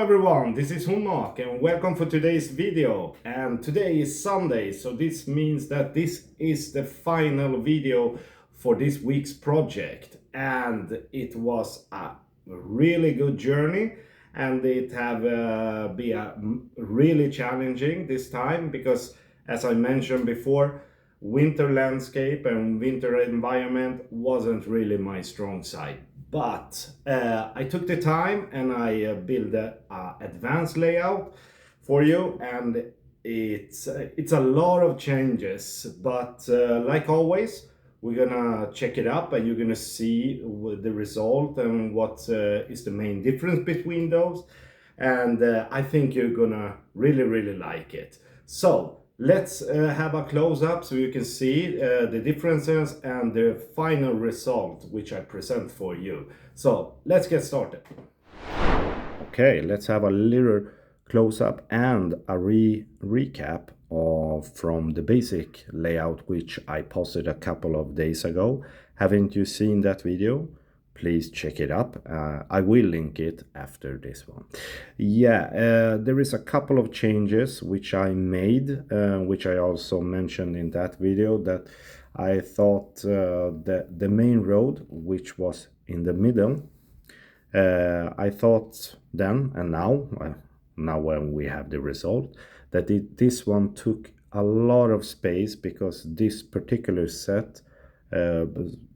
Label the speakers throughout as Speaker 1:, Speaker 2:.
Speaker 1: everyone, this is HunMoc and welcome for today's video. And today is Sunday, so this means that this is the final video for this week's project. And it was a really good journey, and it have been really challenging this time because, as I mentioned before, winter landscape and winter environment wasn't really my strong side. But I took the time and I built an advanced layout for you, and it's a lot of changes, but like always, we're gonna check it up and you're gonna see the result and what is the main difference between those, and I think you're gonna really like it. So let's have a close-up so you can see the differences and the final result which I present for you. So let's get started. Okay, let's have a little close-up and a recap from the basic layout which I posted a couple of days ago. Haven't you seen that video? Please check it up. I will link it after this one. Yeah, there is a couple of changes which I made, which I also mentioned in that video, that I thought the main road, which was in the middle, I thought then and now when we have the result, that this one took a lot of space because this particular set,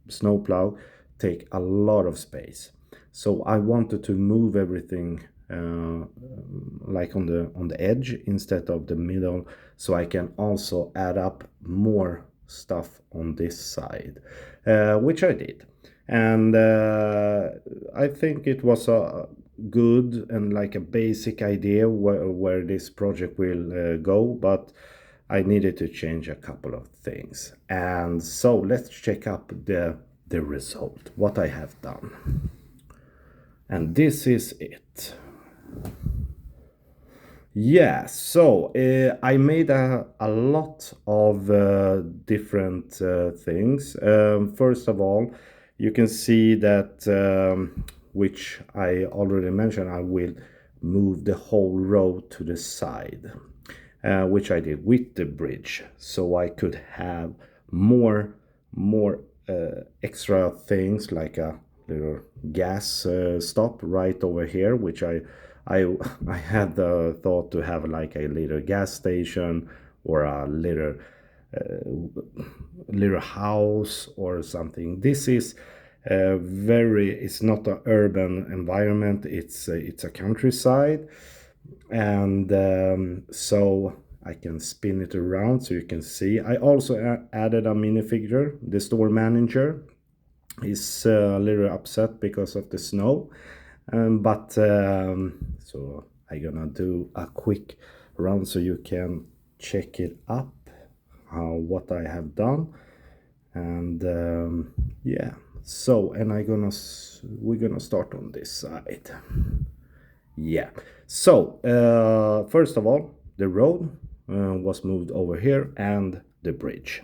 Speaker 1: Snowplough, take a lot of space. So I wanted to move everything like on the edge instead of the middle, so I can also add up more stuff on this side, which I did. And I think it was a good and like a basic idea where this project will go, but I needed to change a couple of things. And so let's check up the result, what I have done. And this is it. Yeah, so I made a lot of different things. First of all, you can see that, which I already mentioned, I will move the whole road to the side, which I did with the bridge, so I could have more extra things like a little gas stop right over here, which I had the thought to have like a little gas station or a little house or something. This is it's not an urban environment, it's a countryside, and so I can spin it around so you can see. I also added a minifigure. The store manager is a little upset because of the snow, but so I'm gonna do a quick round so you can check it up, what I have done. And yeah, so, and we're gonna start on this side. Yeah, so first of all, the road was moved over here, and the bridge.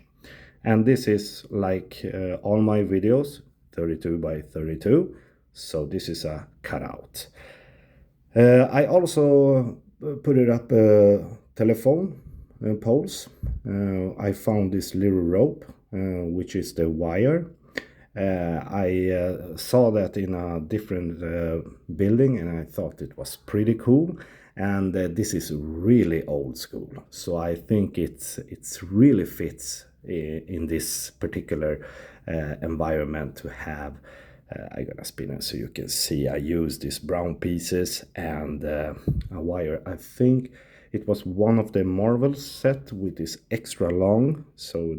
Speaker 1: And this is like all my videos, 32 by 32, so this is a cutout. I also put it up telephone poles. I found this little rope, which is the wire. I saw that in a different building, and I thought it was pretty cool. And this is really old school, so I think it's really fits in this particular environment to have. I'm gonna spin it so you can see. I used these brown pieces and a wire. I think it was one of the Marvel set with this extra long, so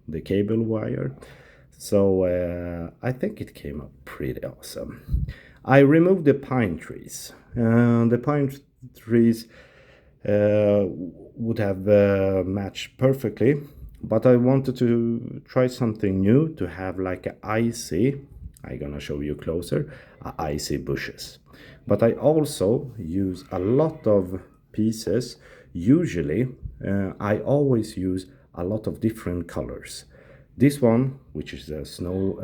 Speaker 1: the cable wire. So I think it came up pretty awesome. I removed the pine trees. The pine trees would have matched perfectly, but I wanted to try something new, to have like an icy, I'm gonna show you closer, icy bushes. But I also use a lot of pieces. Usually I always use a lot of different colors. This one, which is a snow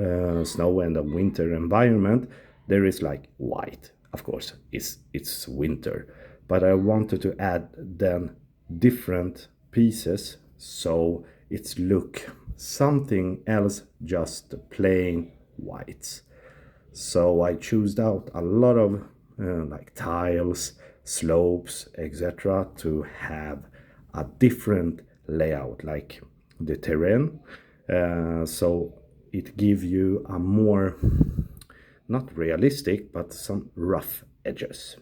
Speaker 1: and a winter environment, there is like white, Of course, it's winter, but I wanted to add then different pieces so it's look something else just plain white. So I chose out a lot of like tiles, slopes, etc. to have a different layout, like the terrain. So it gives you a more, not realistic, but some rough edges.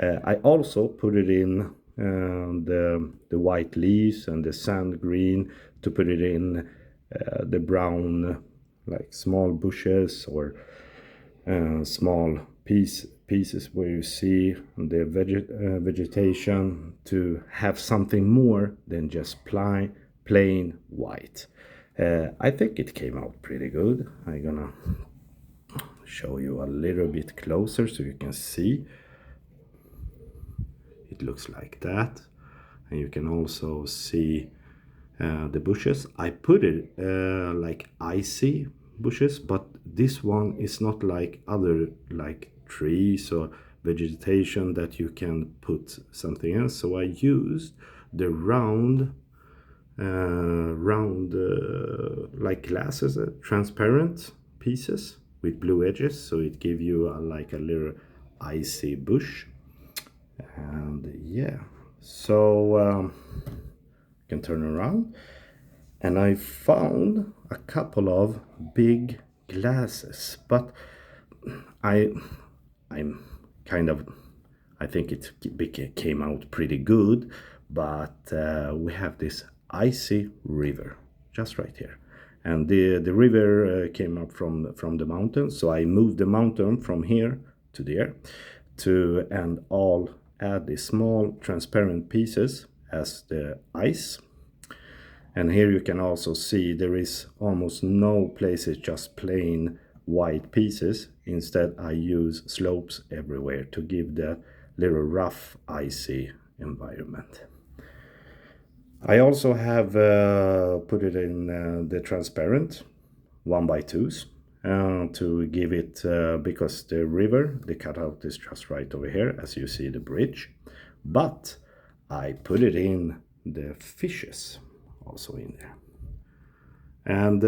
Speaker 1: I also put it in the white leaves and the sand green to put it in the brown, like small bushes or small pieces where you see the vegetation to have something more than just plain white. I think it came out pretty good. I'm gonna show you a little bit closer so you can see. It looks like that, and you can also see the bushes. I put it like icy bushes, but this one is not like other like trees or vegetation that you can put something else. So I used the round like glasses, transparent pieces with blue edges, so it gives you like a little icy bush. And yeah, so you can turn around, and I found a couple of big glasses, but I'm kind of, I think it came out pretty good, but we have this icy river just right here, and the river came up from the mountain, so I moved the mountain from here to there to and all add the small transparent pieces as the ice. And here you can also see there is almost no places just plain white pieces. Instead I use slopes everywhere to give the little rough icy environment. I also have put it in the transparent 1x2s to give it, because the river, the cutout is just right over here as you see the bridge, but I put it in the fishes also in there, and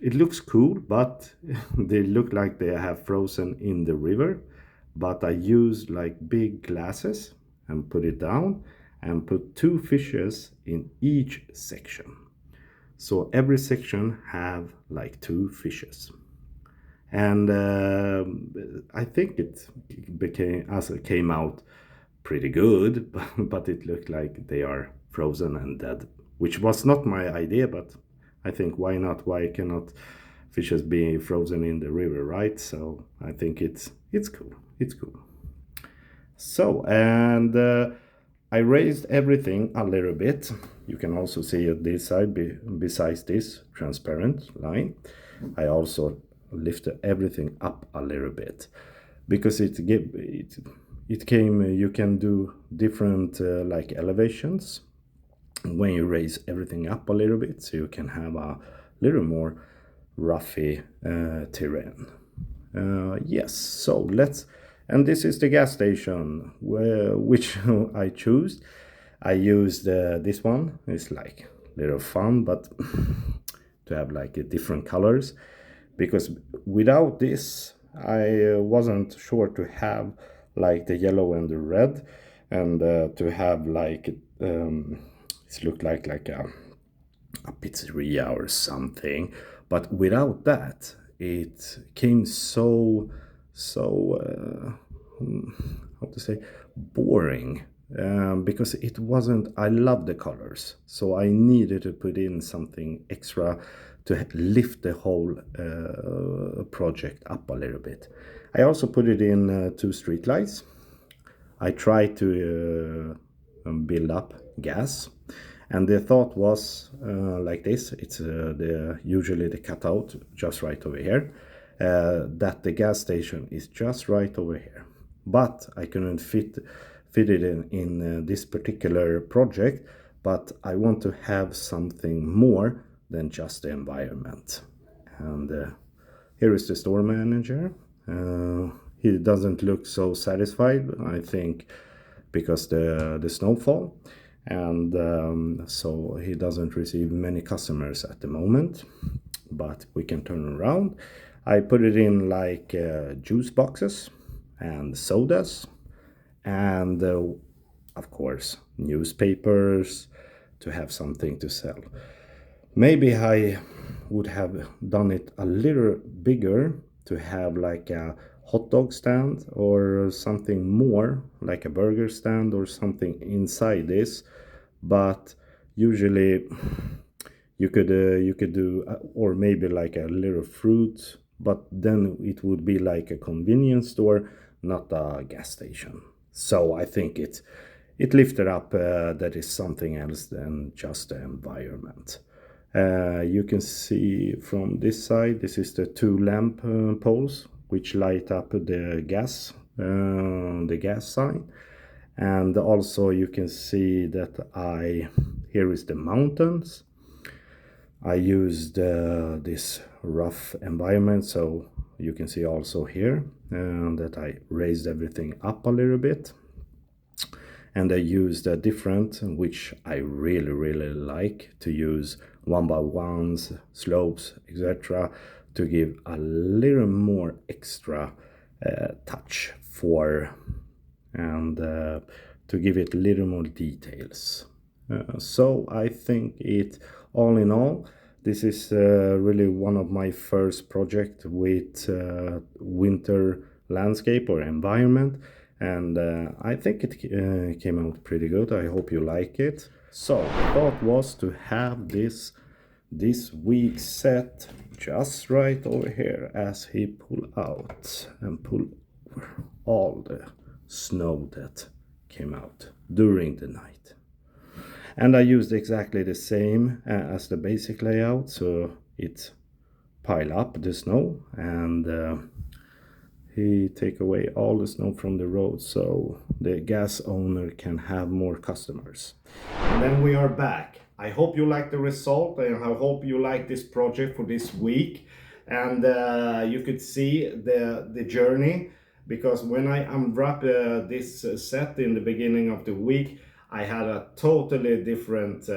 Speaker 1: it looks cool, but they look like they have frozen in the river. But I used like big glasses and put it down and put 2 fishes in each section, so every section have like 2 fishes. And I think it came out pretty good, but it looked like they are frozen and dead, which was not my idea, but I think why not? Why cannot fishes be frozen in the river, right? So I think it's cool. It's cool. So, and I raised everything a little bit. You can also see at this side, besides this transparent line, I also lifted everything up a little bit, because it came, you can do different like elevations when you raise everything up a little bit, so you can have a little more roughy terrain. Yes, so let's, and this is the gas station which I choose. I used this one. It's like little fun, but to have like different colors, because without this I wasn't sure to have like the yellow and the red, and to have like it looked like a pizzeria or something. But without that, it came so how to say, boring, because it wasn't, I love the colors, so I needed to put in something extra to lift the whole project up a little bit. I also put it in 2 street lights. I tried to build up gas, and the thought was like this. It's usually the cutout just right over here, that the gas station is just right over here, but I couldn't fit it in this particular project. But I want to have something more than just the environment. And here is the store manager. he doesn't look so satisfied, I think, because the snowfall, and so he doesn't receive many customers at the moment, but we can turn around. I put it in like juice boxes and sodas, and of course newspapers, to have something to sell. Maybe I would have done it a little bigger, to have like a hot dog stand or something more like a burger stand or something inside this. But usually you could do or maybe like a little fruit, but then it would be like a convenience store, not a gas station. So I think it lifted up that is something else than just the environment. You can see from this side, this is the two lamp poles which light up the gas sign. And also you can see that here is the mountains. I used this rough environment, so you can see also here that I raised everything up a little bit. And I used a different, which I really like, to use 1x1s, slopes, etc., to give a little more extra touch for, and to give it a little more details. So I think all in all, this is really one of my first project with winter landscape or environment, and I think it came out pretty good. I hope you like it. So the thought was to have this week's set just right over here as he pull out and pull over all the snow that came out during the night. And I used exactly the same as the basic layout, so it pile up the snow, and he take away all the snow from the road so the gas owner can have more customers. And then we are back. I hope you like the result, and I hope you like this project for this week. And you could see the journey, because when I unwrapped this set in the beginning of the week, I had a totally different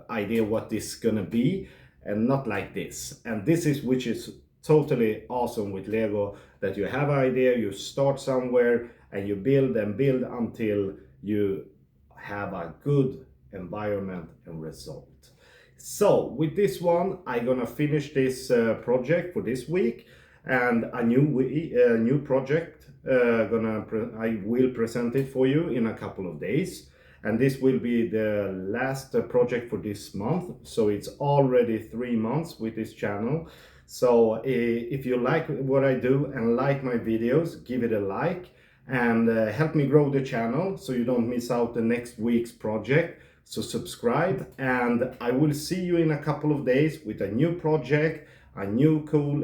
Speaker 1: idea what this is gonna be, and not like this. And this is which is totally awesome with Lego, that you have an idea, you start somewhere, and you build and build until you have a good environment and result. So with this one, I'm gonna finish this project for this week, and a new project. I will present it for you in a couple of days, and this will be the last project for this month. So it's already 3 months with this channel. So if you like what I do and like my videos, give it a like, and help me grow the channel so you don't miss out the next week's project. So subscribe, and I will see you in a couple of days with a new project, a new cool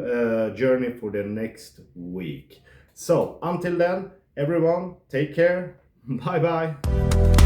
Speaker 1: journey for the next week. So until then, everyone, take care. Bye bye.